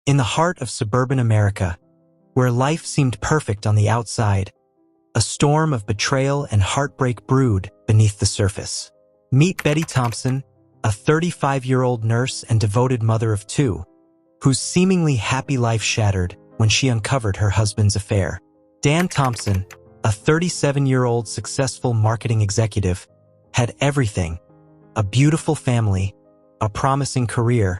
In the heart of suburban America, where life seemed perfect on the outside, a storm of betrayal and heartbreak brewed beneath the surface. Meet Betty Thompson, a 35-year-old nurse and devoted mother of two, whose seemingly happy life shattered when she uncovered her husband's affair. Dan Thompson, a 37-year-old successful marketing executive, had everything: a beautiful family, a promising career,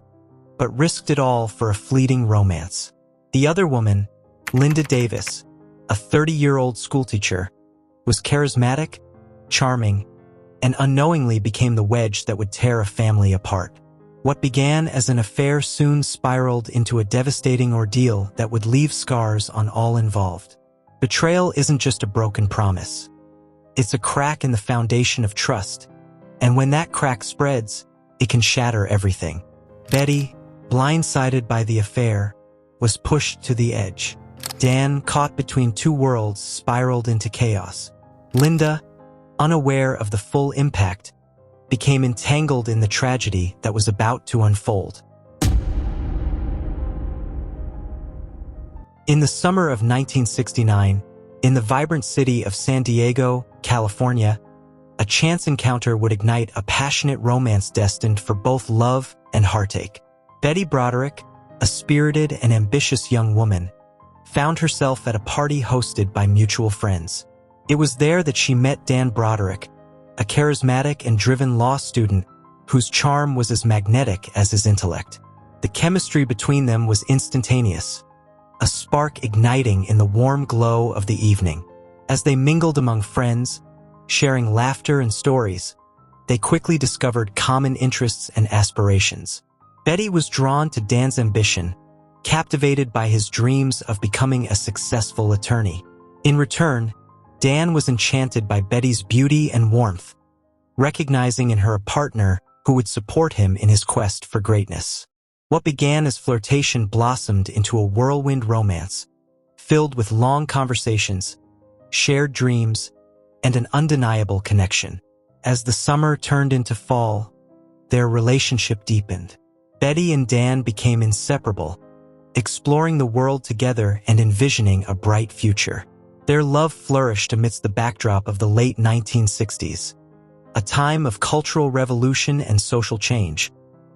but risked it all for a fleeting romance. The other woman, Linda Davis, a 30-year-old schoolteacher, was charismatic, charming, and unknowingly became the wedge that would tear a family apart. What began as an affair soon spiraled into a devastating ordeal that would leave scars on all involved. Betrayal isn't just a broken promise. It's a crack in the foundation of trust, and when that crack spreads, it can shatter everything. Betty, blindsided by the affair, was pushed to the edge. Dan, caught between two worlds, spiraled into chaos. Linda, unaware of the full impact, became entangled in the tragedy that was about to unfold. In the summer of 1969, in the vibrant city of San Diego, California, a chance encounter would ignite a passionate romance destined for both love and heartache. Betty Broderick, a spirited and ambitious young woman, found herself at a party hosted by mutual friends. It was there that she met Dan Broderick, a charismatic and driven law student whose charm was as magnetic as his intellect. The chemistry between them was instantaneous, a spark igniting in the warm glow of the evening. As they mingled among friends, sharing laughter and stories, they quickly discovered common interests and aspirations. Betty was drawn to Dan's ambition, captivated by his dreams of becoming a successful attorney. In return, Dan was enchanted by Betty's beauty and warmth, recognizing in her a partner who would support him in his quest for greatness. What began as flirtation blossomed into a whirlwind romance, filled with long conversations, shared dreams, and an undeniable connection. As the summer turned into fall, their relationship deepened. Betty and Dan became inseparable, exploring the world together and envisioning a bright future. Their love flourished amidst the backdrop of the late 1960s, a time of cultural revolution and social change,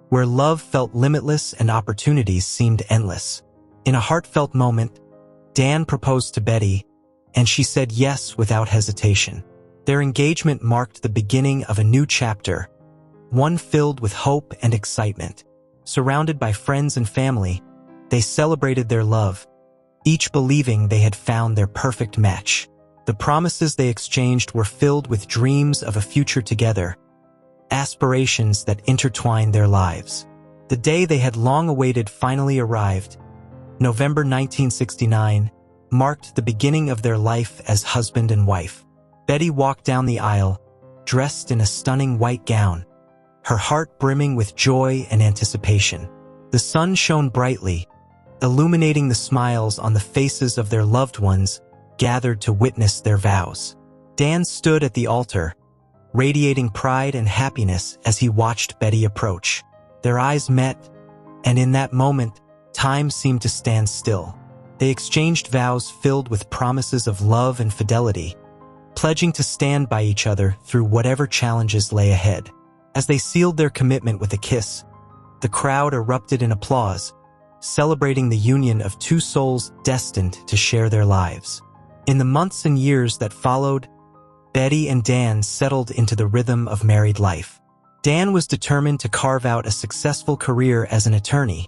where love felt limitless and opportunities seemed endless. In a heartfelt moment, Dan proposed to Betty, and she said yes without hesitation. Their engagement marked the beginning of a new chapter, one filled with hope and excitement. Surrounded by friends and family, they celebrated their love, each believing they had found their perfect match. The promises they exchanged were filled with dreams of a future together, aspirations that intertwined their lives. The day they had long awaited finally arrived. November 1969 marked the beginning of their life as husband and wife. Betty walked down the aisle, dressed in a stunning white gown, her heart brimming with joy and anticipation. The sun shone brightly, illuminating the smiles on the faces of their loved ones gathered to witness their vows. Dan stood at the altar, radiating pride and happiness as he watched Betty approach. Their eyes met, and in that moment, time seemed to stand still. They exchanged vows filled with promises of love and fidelity, pledging to stand by each other through whatever challenges lay ahead. As they sealed their commitment with a kiss, the crowd erupted in applause, celebrating the union of two souls destined to share their lives. In the months and years that followed, Betty and Dan settled into the rhythm of married life. Dan was determined to carve out a successful career as an attorney,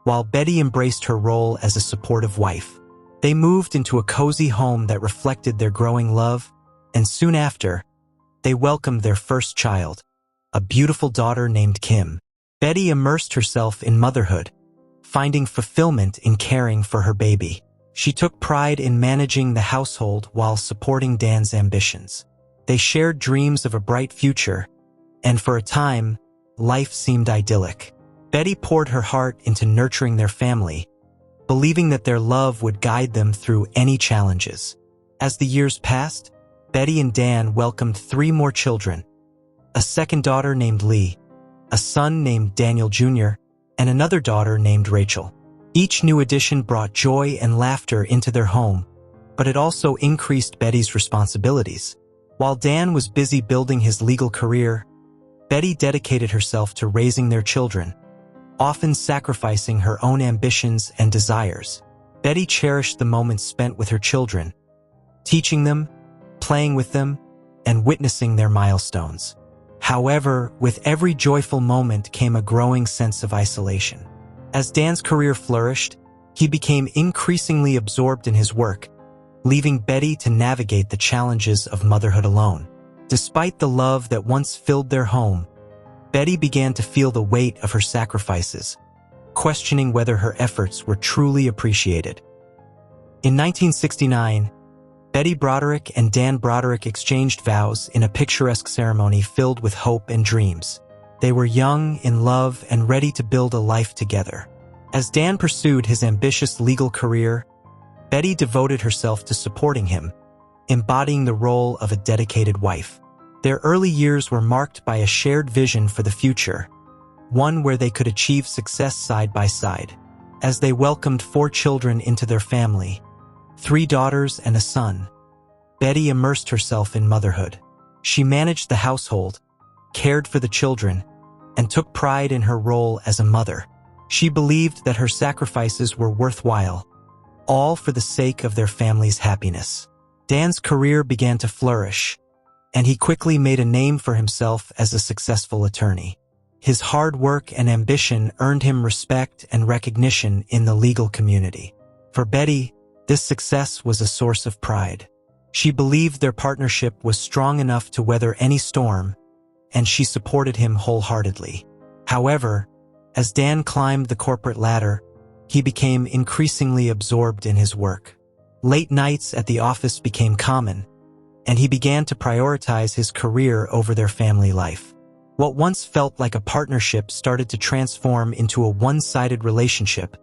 while Betty embraced her role as a supportive wife. They moved into a cozy home that reflected their growing love, and soon after, they welcomed their first child, a beautiful daughter named Kim. Betty immersed herself in motherhood, finding fulfillment in caring for her baby. She took pride in managing the household while supporting Dan's ambitions. They shared dreams of a bright future, and for a time, life seemed idyllic. Betty poured her heart into nurturing their family, believing that their love would guide them through any challenges. As the years passed, Betty and Dan welcomed 3 more children: a second daughter named Lee, a son named Daniel Jr., and another daughter named Rachel. Each new addition brought joy and laughter into their home, but it also increased Betty's responsibilities. While Dan was busy building his legal career, Betty dedicated herself to raising their children, often sacrificing her own ambitions and desires. Betty cherished the moments spent with her children, teaching them, playing with them, and witnessing their milestones. However, with every joyful moment came a growing sense of isolation. As Dan's career flourished, he became increasingly absorbed in his work, leaving Betty to navigate the challenges of motherhood alone. Despite the love that once filled their home, Betty began to feel the weight of her sacrifices, questioning whether her efforts were truly appreciated. In 1969, Betty Broderick and Dan Broderick exchanged vows in a picturesque ceremony filled with hope and dreams. They were young, in love, and ready to build a life together. As Dan pursued his ambitious legal career, Betty devoted herself to supporting him, embodying the role of a dedicated wife. Their early years were marked by a shared vision for the future, one where they could achieve success side by side. As they welcomed 4 children into their family, 3 daughters and a son, Betty immersed herself in motherhood. She managed the household, cared for the children, and took pride in her role as a mother. She believed that her sacrifices were worthwhile, all for the sake of their family's happiness. Dan's career began to flourish, and he quickly made a name for himself as a successful attorney. His hard work and ambition earned him respect and recognition in the legal community. For Betty, this success was a source of pride. She believed their partnership was strong enough to weather any storm, and she supported him wholeheartedly. However, as Dan climbed the corporate ladder, he became increasingly absorbed in his work. Late nights at the office became common, and he began to prioritize his career over their family life. What once felt like a partnership started to transform into a one-sided relationship,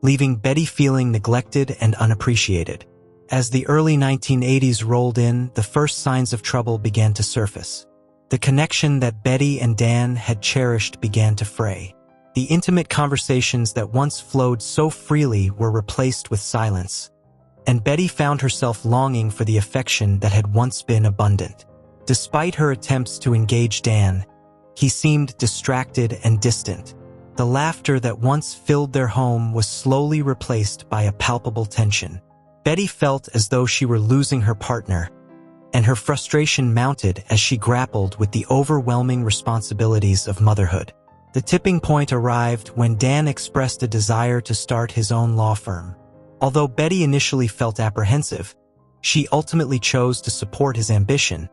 leaving Betty feeling neglected and unappreciated. As the early 1980s rolled in, the first signs of trouble began to surface. The connection that Betty and Dan had cherished began to fray. The intimate conversations that once flowed so freely were replaced with silence, and Betty found herself longing for the affection that had once been abundant. Despite her attempts to engage Dan, he seemed distracted and distant. The laughter that once filled their home was slowly replaced by a palpable tension. Betty felt as though she were losing her partner, and her frustration mounted as she grappled with the overwhelming responsibilities of motherhood. The tipping point arrived when Dan expressed a desire to start his own law firm. Although Betty initially felt apprehensive, she ultimately chose to support his ambition,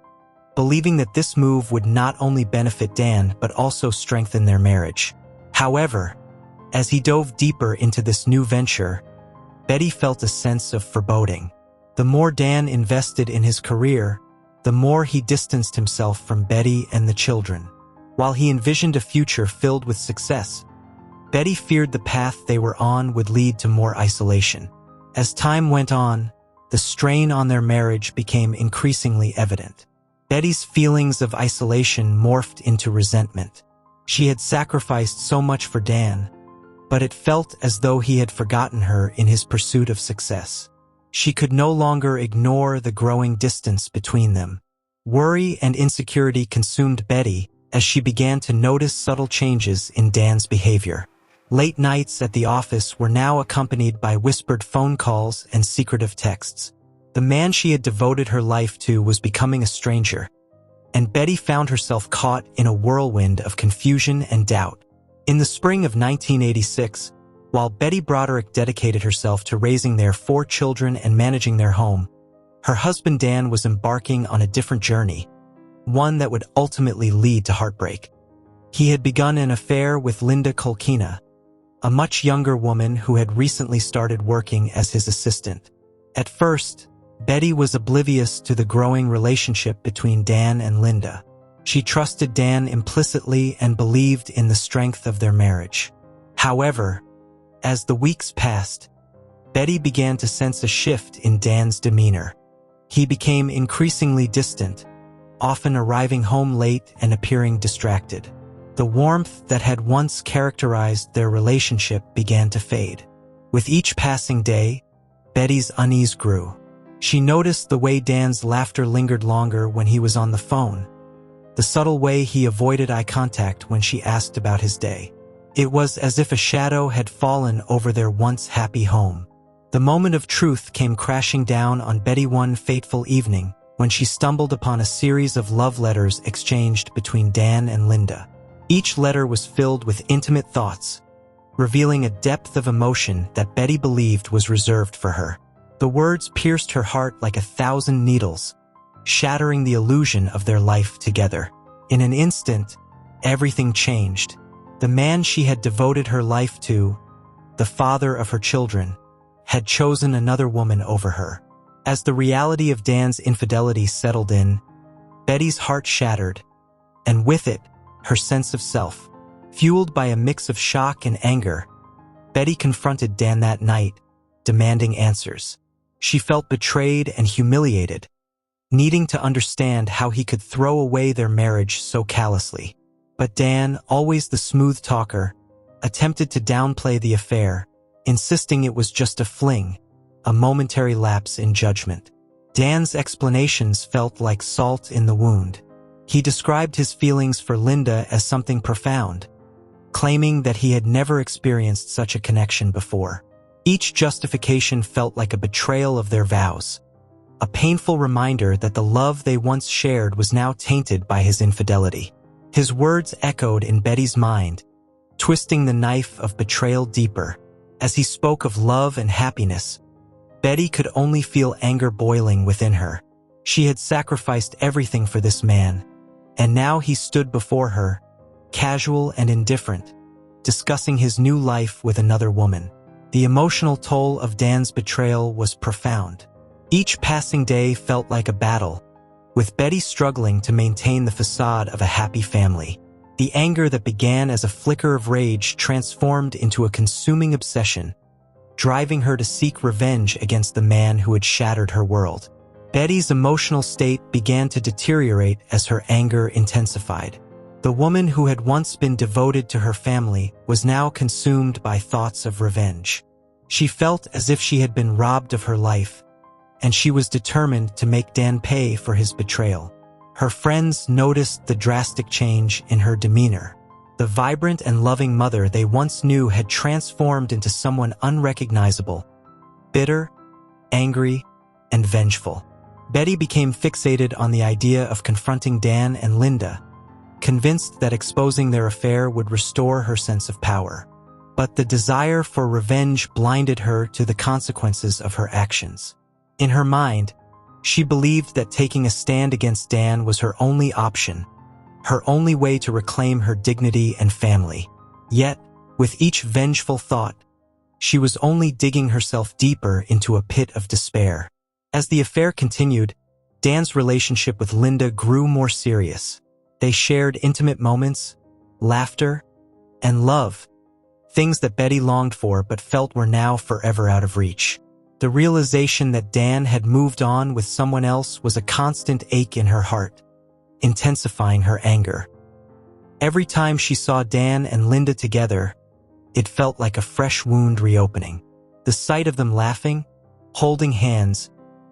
believing that this move would not only benefit Dan but also strengthen their marriage. However, as he dove deeper into this new venture, Betty felt a sense of foreboding. The more Dan invested in his career, the more he distanced himself from Betty and the children. While he envisioned a future filled with success, Betty feared the path they were on would lead to more isolation. As time went on, the strain on their marriage became increasingly evident. Betty's feelings of isolation morphed into resentment. She had sacrificed so much for Dan, but it felt as though he had forgotten her in his pursuit of success. She could no longer ignore the growing distance between them. Worry and insecurity consumed Betty as she began to notice subtle changes in Dan's behavior. Late nights at the office were now accompanied by whispered phone calls and secretive texts. The man she had devoted her life to was becoming a stranger, and Betty found herself caught in a whirlwind of confusion and doubt. In the spring of 1986, while Betty Broderick dedicated herself to raising their 4 children and managing their home, her husband Dan was embarking on a different journey, one that would ultimately lead to heartbreak. He had begun an affair with Linda Kolkina, a much younger woman who had recently started working as his assistant. At first, Betty was oblivious to the growing relationship between Dan and Linda. She trusted Dan implicitly and believed in the strength of their marriage. However, as the weeks passed, Betty began to sense a shift in Dan's demeanor. He became increasingly distant, often arriving home late and appearing distracted. The warmth that had once characterized their relationship began to fade. With each passing day, Betty's unease grew. She noticed the way Dan's laughter lingered longer when he was on the phone, the subtle way he avoided eye contact when she asked about his day. It was as if a shadow had fallen over their once happy home. The moment of truth came crashing down on Betty one fateful evening when she stumbled upon a series of love letters exchanged between Dan and Linda. Each letter was filled with intimate thoughts, revealing a depth of emotion that Betty believed was reserved for her. The words pierced her heart like 1,000 needles, shattering the illusion of their life together. In an instant, everything changed. The man she had devoted her life to, the father of her children, had chosen another woman over her. As the reality of Dan's infidelity settled in, Betty's heart shattered, and with it, her sense of self. Fueled by a mix of shock and anger, Betty confronted Dan that night, demanding answers. She felt betrayed and humiliated, needing to understand how he could throw away their marriage so callously. But Dan, always the smooth talker, attempted to downplay the affair, insisting it was just a fling, a momentary lapse in judgment. Dan's explanations felt like salt in the wound. He described his feelings for Linda as something profound, claiming that he had never experienced such a connection before. Each justification felt like a betrayal of their vows, a painful reminder that the love they once shared was now tainted by his infidelity. His words echoed in Betty's mind, twisting the knife of betrayal deeper. As he spoke of love and happiness, Betty could only feel anger boiling within her. She had sacrificed everything for this man, and now he stood before her, casual and indifferent, discussing his new life with another woman. The emotional toll of Dan's betrayal was profound. Each passing day felt like a battle, with Betty struggling to maintain the facade of a happy family. The anger that began as a flicker of rage transformed into a consuming obsession, driving her to seek revenge against the man who had shattered her world. Betty's emotional state began to deteriorate as her anger intensified. The woman who had once been devoted to her family was now consumed by thoughts of revenge. She felt as if she had been robbed of her life, and she was determined to make Dan pay for his betrayal. Her friends noticed the drastic change in her demeanor. The vibrant and loving mother they once knew had transformed into someone unrecognizable, bitter, angry, and vengeful. Betty became fixated on the idea of confronting Dan and Linda, convinced that exposing their affair would restore her sense of power. But the desire for revenge blinded her to the consequences of her actions. In her mind, she believed that taking a stand against Dan was her only option, her only way to reclaim her dignity and family. Yet, with each vengeful thought, she was only digging herself deeper into a pit of despair. As the affair continued, Dan's relationship with Linda grew more serious. They shared intimate moments, laughter, and love, things that Betty longed for but felt were now forever out of reach. The realization that Dan had moved on with someone else was a constant ache in her heart, intensifying her anger. Every time she saw Dan and Linda together, it felt like a fresh wound reopening. The sight of them laughing, holding hands,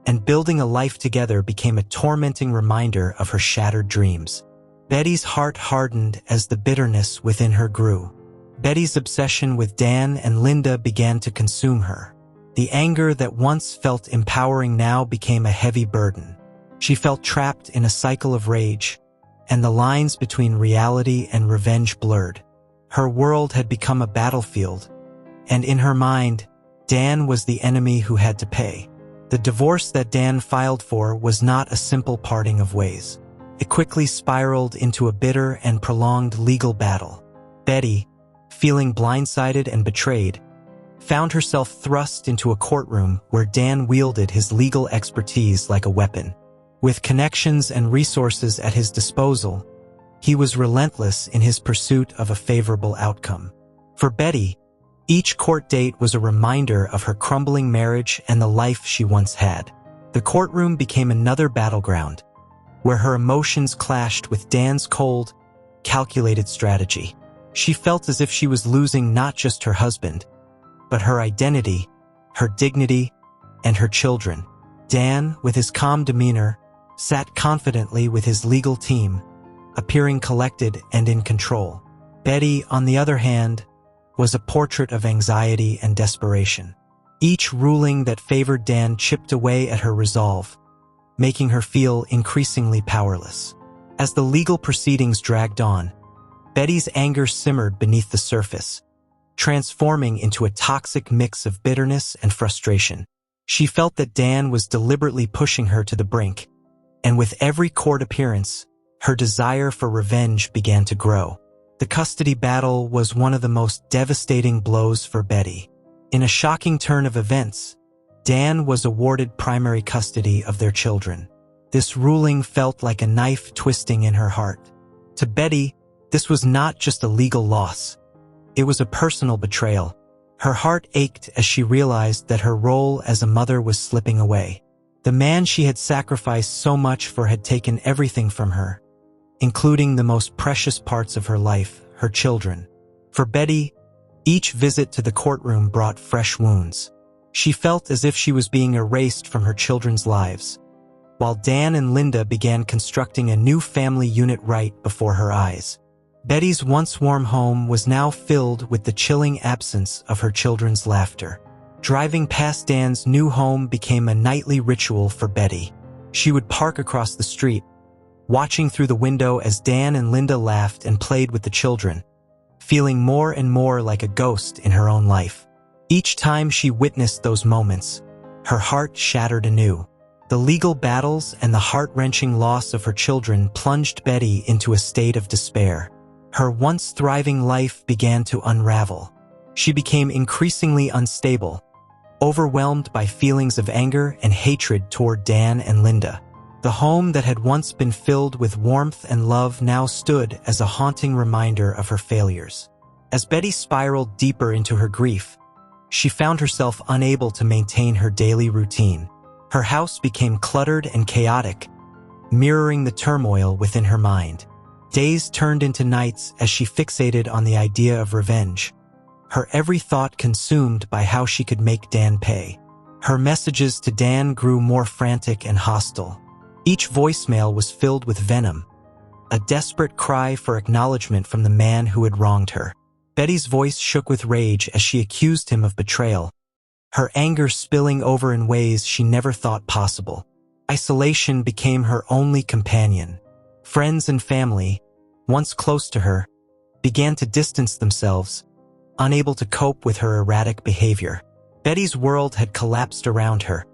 and building a life together became a tormenting reminder of her shattered dreams. Betty's heart hardened as the bitterness within her grew. Betty's obsession with Dan and Linda began to consume her. The anger that once felt empowering now became a heavy burden. She felt trapped in a cycle of rage, and the lines between reality and revenge blurred. Her world had become a battlefield, and in her mind, Dan was the enemy who had to pay. The divorce that Dan filed for was not a simple parting of ways. It quickly spiraled into a bitter and prolonged legal battle. Betty, feeling blindsided and betrayed, found herself thrust into a courtroom where Dan wielded his legal expertise like a weapon. With connections and resources at his disposal, he was relentless in his pursuit of a favorable outcome. For Betty, each court date was a reminder of her crumbling marriage and the life she once had. The courtroom became another battleground, where her emotions clashed with Dan's cold, calculated strategy. She felt as if she was losing not just her husband, but her identity, her dignity, and her children. Dan, with his calm demeanor, sat confidently with his legal team, appearing collected and in control. Betty, on the other hand, was a portrait of anxiety and desperation. Each ruling that favored Dan chipped away at her resolve, making her feel increasingly powerless. As the legal proceedings dragged on, Betty's anger simmered beneath the surface, transforming into a toxic mix of bitterness and frustration. She felt that Dan was deliberately pushing her to the brink, and with every court appearance, her desire for revenge began to grow. The custody battle was one of the most devastating blows for Betty. In a shocking turn of events, Dan was awarded primary custody of their children. This ruling felt like a knife twisting in her heart. To Betty, this was not just a legal loss. It was a personal betrayal. Her heart ached as she realized that her role as a mother was slipping away. The man she had sacrificed so much for had taken everything from her, including the most precious parts of her life, her children. For Betty, each visit to the courtroom brought fresh wounds. She felt as if she was being erased from her children's lives, while Dan and Linda began constructing a new family unit right before her eyes. Betty's once warm home was now filled with the chilling absence of her children's laughter. Driving past Dan's new home became a nightly ritual for Betty. She would park across the street, watching through the window as Dan and Linda laughed and played with the children, feeling more and more like a ghost in her own life. Each time she witnessed those moments, her heart shattered anew. The legal battles and the heart-wrenching loss of her children plunged Betty into a state of despair. Her once thriving life began to unravel. She became increasingly unstable, overwhelmed by feelings of anger and hatred toward Dan and Linda. The home that had once been filled with warmth and love now stood as a haunting reminder of her failures. As Betty spiraled deeper into her grief, she found herself unable to maintain her daily routine. Her house became cluttered and chaotic, mirroring the turmoil within her mind. Days turned into nights as she fixated on the idea of revenge, her every thought consumed by how she could make Dan pay. Her messages to Dan grew more frantic and hostile. Each voicemail was filled with venom, a desperate cry for acknowledgement from the man who had wronged her. Betty's voice shook with rage as she accused him of betrayal, her anger spilling over in ways she never thought possible. Isolation became her only companion. Friends and family, once close to her, began to distance themselves, unable to cope with her erratic behavior. Betty's world had collapsed around her,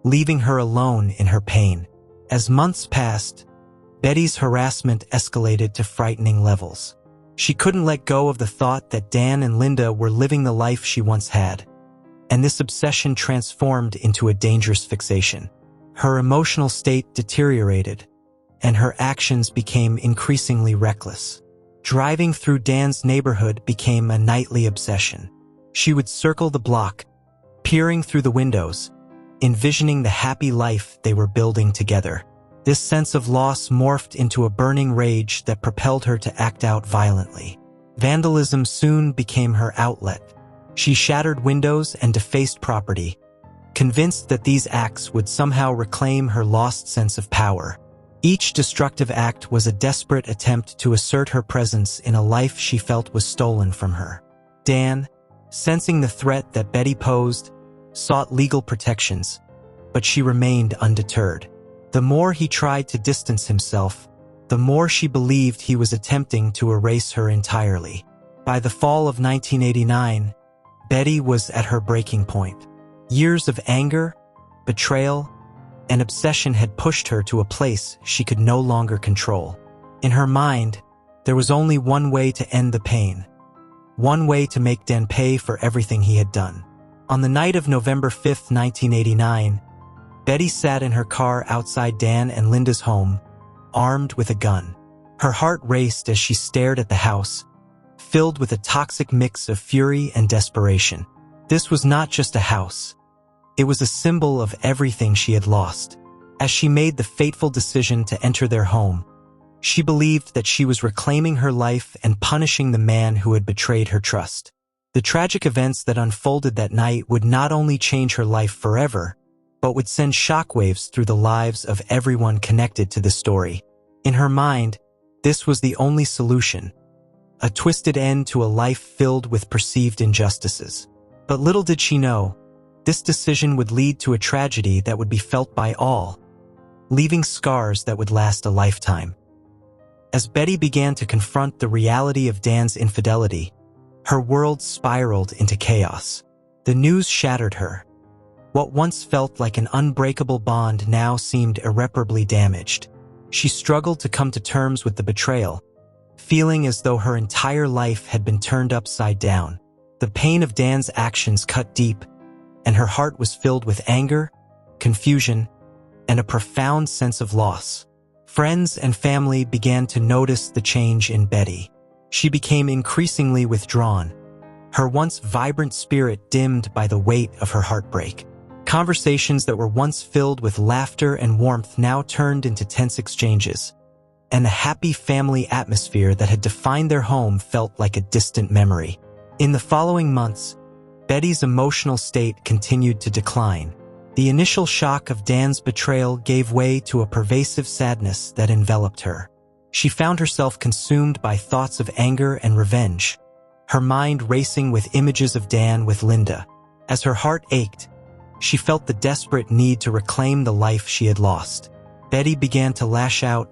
leaving her alone in her pain. As months passed, Betty's harassment escalated to frightening levels. She couldn't let go of the thought that Dan and Linda were living the life she once had, and this obsession transformed into a dangerous fixation. Her emotional state deteriorated, and her actions became increasingly reckless. Driving through Dan's neighborhood became a nightly obsession. She would circle the block, peering through the windows, envisioning the happy life they were building together. This sense of loss morphed into a burning rage that propelled her to act out violently. Vandalism soon became her outlet. She shattered windows and defaced property, convinced that these acts would somehow reclaim her lost sense of power. Each destructive act was a desperate attempt to assert her presence in a life she felt was stolen from her. Dan, sensing the threat that Betty posed, sought legal protections, but she remained undeterred. The more he tried to distance himself, the more she believed he was attempting to erase her entirely. By the fall of 1989, Betty was at her breaking point. Years of anger, betrayal, and obsession had pushed her to a place she could no longer control. In her mind, there was only one way to end the pain, one way to make Dan pay for everything he had done. On the night of November 5, 1989, Betty sat in her car outside Dan and Linda's home, armed with a gun. Her heart raced as she stared at the house, filled with a toxic mix of fury and desperation. This was not just a house. It was a symbol of everything she had lost. As she made the fateful decision to enter their home, she believed that she was reclaiming her life and punishing the man who had betrayed her trust. The tragic events that unfolded that night would not only change her life forever, but would send shockwaves through the lives of everyone connected to the story. In her mind, this was the only solution, a twisted end to a life filled with perceived injustices. But little did she know, this decision would lead to a tragedy that would be felt by all, leaving scars that would last a lifetime. As Betty began to confront the reality of Dan's infidelity, her world spiraled into chaos. The news shattered her. What once felt like an unbreakable bond now seemed irreparably damaged. She struggled to come to terms with the betrayal, feeling as though her entire life had been turned upside down. The pain of Dan's actions cut deep, and her heart was filled with anger, confusion, and a profound sense of loss. Friends and family began to notice the change in Betty. She became increasingly withdrawn, her once vibrant spirit dimmed by the weight of her heartbreak. Conversations that were once filled with laughter and warmth now turned into tense exchanges, and the happy family atmosphere that had defined their home felt like a distant memory. In the following months, Betty's emotional state continued to decline. The initial shock of Dan's betrayal gave way to a pervasive sadness that enveloped her. She found herself consumed by thoughts of anger and revenge, her mind racing with images of Dan with Linda. As her heart ached, she felt the desperate need to reclaim the life she had lost. Betty began to lash out,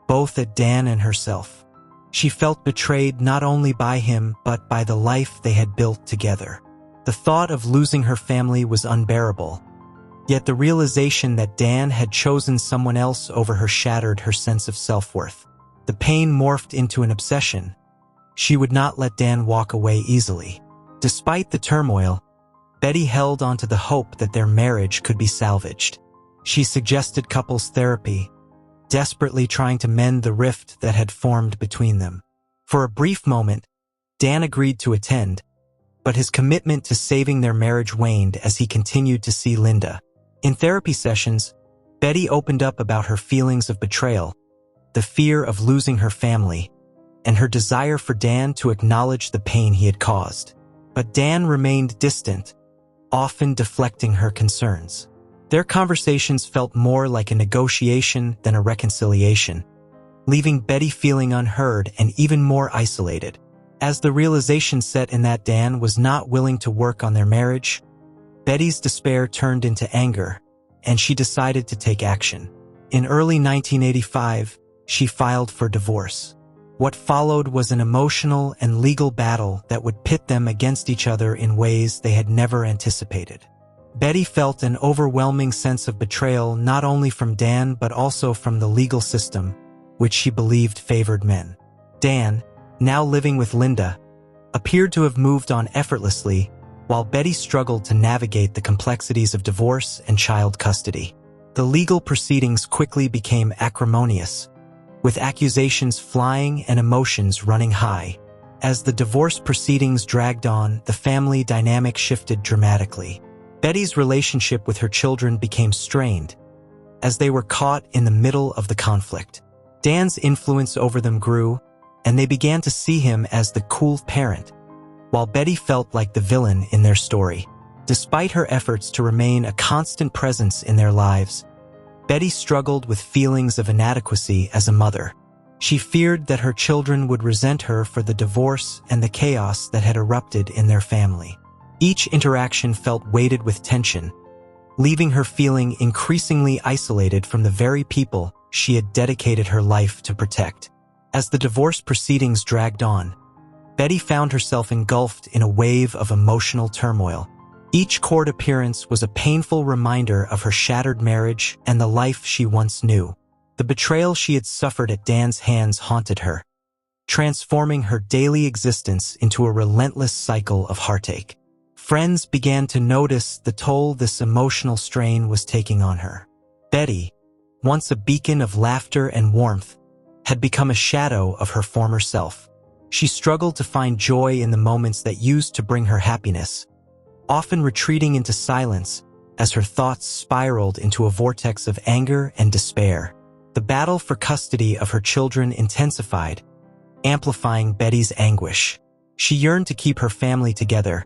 both at Dan and herself. She felt betrayed not only by him but by the life they had built together. The thought of losing her family was unbearable, yet the realization that Dan had chosen someone else over her shattered her sense of self-worth. The pain morphed into an obsession. She would not let Dan walk away easily. Despite the turmoil, Betty held onto the hope that their marriage could be salvaged. She suggested couples therapy, desperately trying to mend the rift that had formed between them. For a brief moment, Dan agreed to attend, but his commitment to saving their marriage waned as he continued to see Linda. In therapy sessions, Betty opened up about her feelings of betrayal, the fear of losing her family, and her desire for Dan to acknowledge the pain he had caused. But Dan remained distant, often deflecting her concerns. Their conversations felt more like a negotiation than a reconciliation, leaving Betty feeling unheard and even more isolated. As the realization set in that Dan was not willing to work on their marriage, Betty's despair turned into anger, and she decided to take action. In early 1985, she filed for divorce. What followed was an emotional and legal battle that would pit them against each other in ways they had never anticipated. Betty felt an overwhelming sense of betrayal not only from Dan but also from the legal system, which she believed favored men. Dan, now living with Linda, appeared to have moved on effortlessly, while Betty struggled to navigate the complexities of divorce and child custody. The legal proceedings quickly became acrimonious, with accusations flying and emotions running high. As the divorce proceedings dragged on, the family dynamic shifted dramatically. Betty's relationship with her children became strained, as they were caught in the middle of the conflict. Dan's influence over them grew, and they began to see him as the cool parent, while Betty felt like the villain in their story. Despite her efforts to remain a constant presence in their lives, Betty struggled with feelings of inadequacy as a mother. She feared that her children would resent her for the divorce and the chaos that had erupted in their family. Each interaction felt weighted with tension, leaving her feeling increasingly isolated from the very people she had dedicated her life to protect. As the divorce proceedings dragged on, Betty found herself engulfed in a wave of emotional turmoil. Each court appearance was a painful reminder of her shattered marriage and the life she once knew. The betrayal she had suffered at Dan's hands haunted her, transforming her daily existence into a relentless cycle of heartache. Friends began to notice the toll this emotional strain was taking on her. Betty, once a beacon of laughter and warmth, had become a shadow of her former self. She struggled to find joy in the moments that used to bring her happiness, often retreating into silence as her thoughts spiraled into a vortex of anger and despair. The battle for custody of her children intensified, amplifying Betty's anguish. She yearned to keep her family together,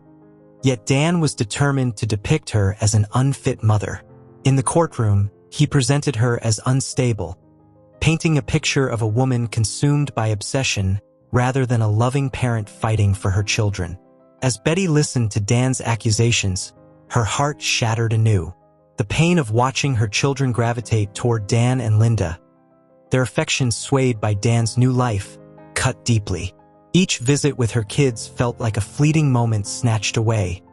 yet Dan was determined to depict her as an unfit mother. In the courtroom, he presented her as unstable, painting a picture of a woman consumed by obsession rather than a loving parent fighting for her children. As Betty listened to Dan's accusations, her heart shattered anew. The pain of watching her children gravitate toward Dan and Linda, their affections swayed by Dan's new life, cut deeply. Each visit with her kids felt like a fleeting moment snatched away,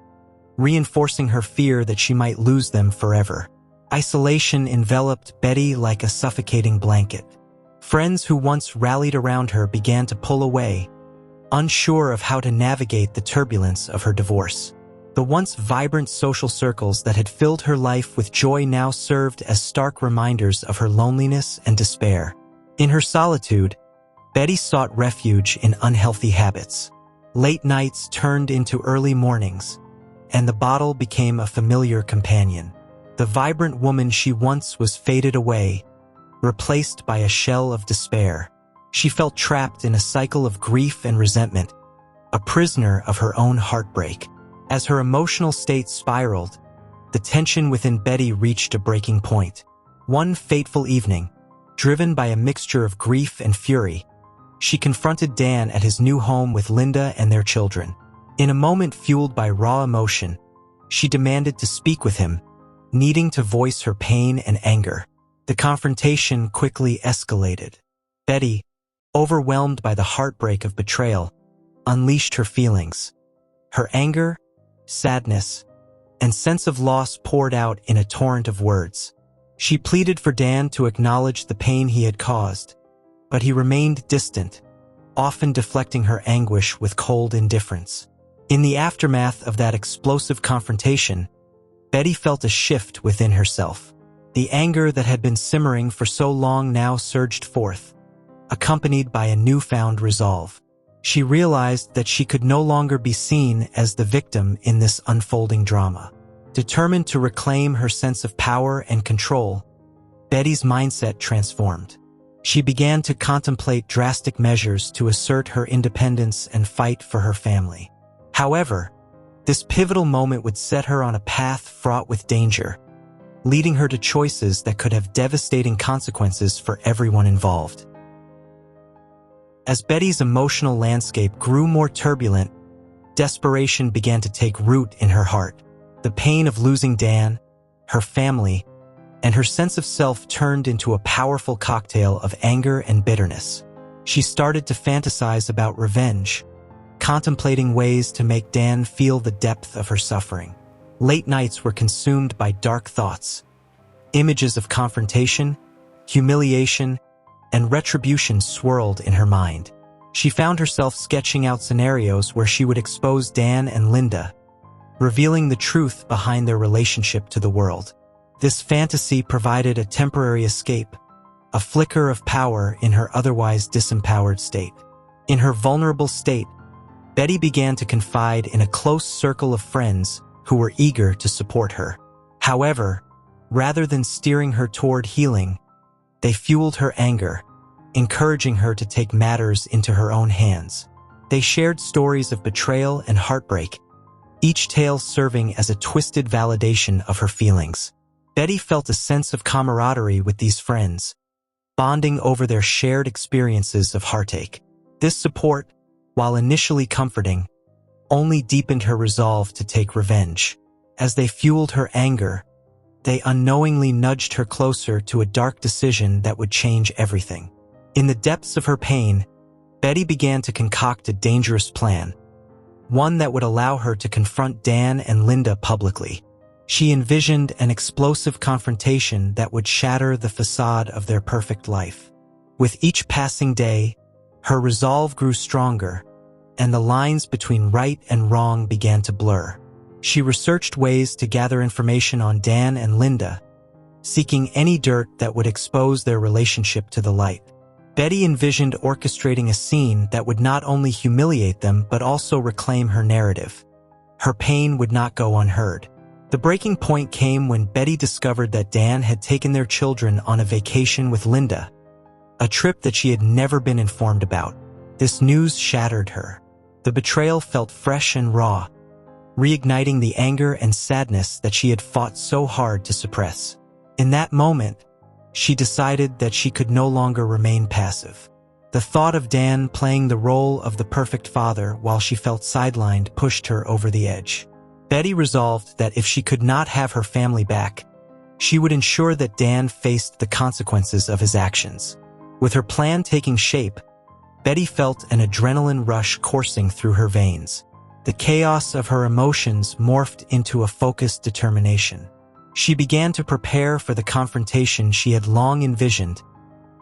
reinforcing her fear that she might lose them forever. Isolation enveloped Betty like a suffocating blanket. Friends who once rallied around her began to pull away, unsure of how to navigate the turbulence of her divorce. The once vibrant social circles that had filled her life with joy now served as stark reminders of her loneliness and despair. In her solitude, Betty sought refuge in unhealthy habits. Late nights turned into early mornings, and the bottle became a familiar companion. The vibrant woman she once was faded away, replaced by a shell of despair. She felt trapped in a cycle of grief and resentment, a prisoner of her own heartbreak. As her emotional state spiraled, the tension within Betty reached a breaking point. One fateful evening, driven by a mixture of grief and fury, she confronted Dan at his new home with Linda and their children. In a moment fueled by raw emotion, she demanded to speak with him, needing to voice her pain and anger. The confrontation quickly escalated. Betty, overwhelmed by the heartbreak of betrayal, unleashed her feelings. Her anger, sadness, and sense of loss poured out in a torrent of words. She pleaded for Dan to acknowledge the pain he had caused, but he remained distant, often deflecting her anguish with cold indifference. In the aftermath of that explosive confrontation, Betty felt a shift within herself. The anger that had been simmering for so long now surged forth, accompanied by a newfound resolve. She realized that she could no longer be seen as the victim in this unfolding drama. Determined to reclaim her sense of power and control, Betty's mindset transformed. She began to contemplate drastic measures to assert her independence and fight for her family. However, this pivotal moment would set her on a path fraught with danger, leading her to choices that could have devastating consequences for everyone involved. As Betty's emotional landscape grew more turbulent, desperation began to take root in her heart. The pain of losing Dan, her family, and her sense of self turned into a powerful cocktail of anger and bitterness. She started to fantasize about revenge, contemplating ways to make Dan feel the depth of her suffering. Late nights were consumed by dark thoughts. Images of confrontation, humiliation, and retribution swirled in her mind. She found herself sketching out scenarios where she would expose Dan and Linda, revealing the truth behind their relationship to the world. This fantasy provided a temporary escape, a flicker of power in her otherwise disempowered state. In her vulnerable state, Betty began to confide in a close circle of friends who were eager to support her. However, rather than steering her toward healing, they fueled her anger, encouraging her to take matters into her own hands. They shared stories of betrayal and heartbreak, each tale serving as a twisted validation of her feelings. Betty felt a sense of camaraderie with these friends, bonding over their shared experiences of heartache. This support, while initially comforting, only deepened her resolve to take revenge. As they fueled her anger, they unknowingly nudged her closer to a dark decision that would change everything. In the depths of her pain, Betty began to concoct a dangerous plan, one that would allow her to confront Dan and Linda publicly. She envisioned an explosive confrontation that would shatter the facade of their perfect life. With each passing day, her resolve grew stronger, and the lines between right and wrong began to blur. She researched ways to gather information on Dan and Linda, seeking any dirt that would expose their relationship to the light. Betty envisioned orchestrating a scene that would not only humiliate them but also reclaim her narrative. Her pain would not go unheard. The breaking point came when Betty discovered that Dan had taken their children on a vacation with Linda, a trip that she had never been informed about. This news shattered her. The betrayal felt fresh and raw, reigniting the anger and sadness that she had fought so hard to suppress. In that moment, she decided that she could no longer remain passive. The thought of Dan playing the role of the perfect father while she felt sidelined pushed her over the edge. Betty resolved that if she could not have her family back, she would ensure that Dan faced the consequences of his actions. With her plan taking shape, Betty felt an adrenaline rush coursing through her veins. The chaos of her emotions morphed into a focused determination. She began to prepare for the confrontation she had long envisioned,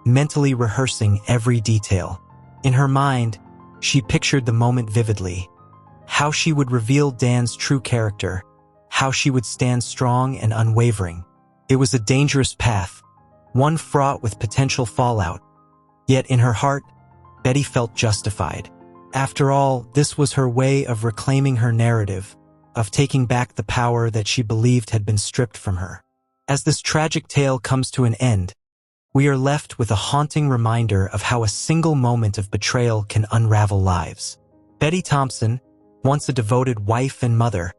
mentally rehearsing every detail. In her mind, she pictured the moment vividly: how she would reveal Dan's true character, how she would stand strong and unwavering. It was a dangerous path, one fraught with potential fallout. Yet in her heart, Betty felt justified. After all, this was her way of reclaiming her narrative, of taking back the power that she believed had been stripped from her. As this tragic tale comes to an end, we are left with a haunting reminder of how a single moment of betrayal can unravel lives. Betty Thompson, once a devoted wife and mother,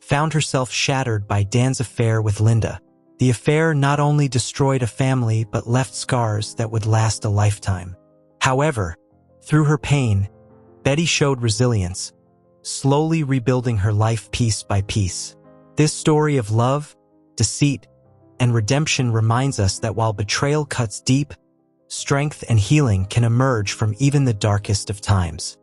found herself shattered by Dan's affair with Linda. The affair not only destroyed a family but left scars that would last a lifetime. However, through her pain, Betty showed resilience, slowly rebuilding her life piece by piece. This story of love, deceit, and redemption reminds us that while betrayal cuts deep, strength and healing can emerge from even the darkest of times.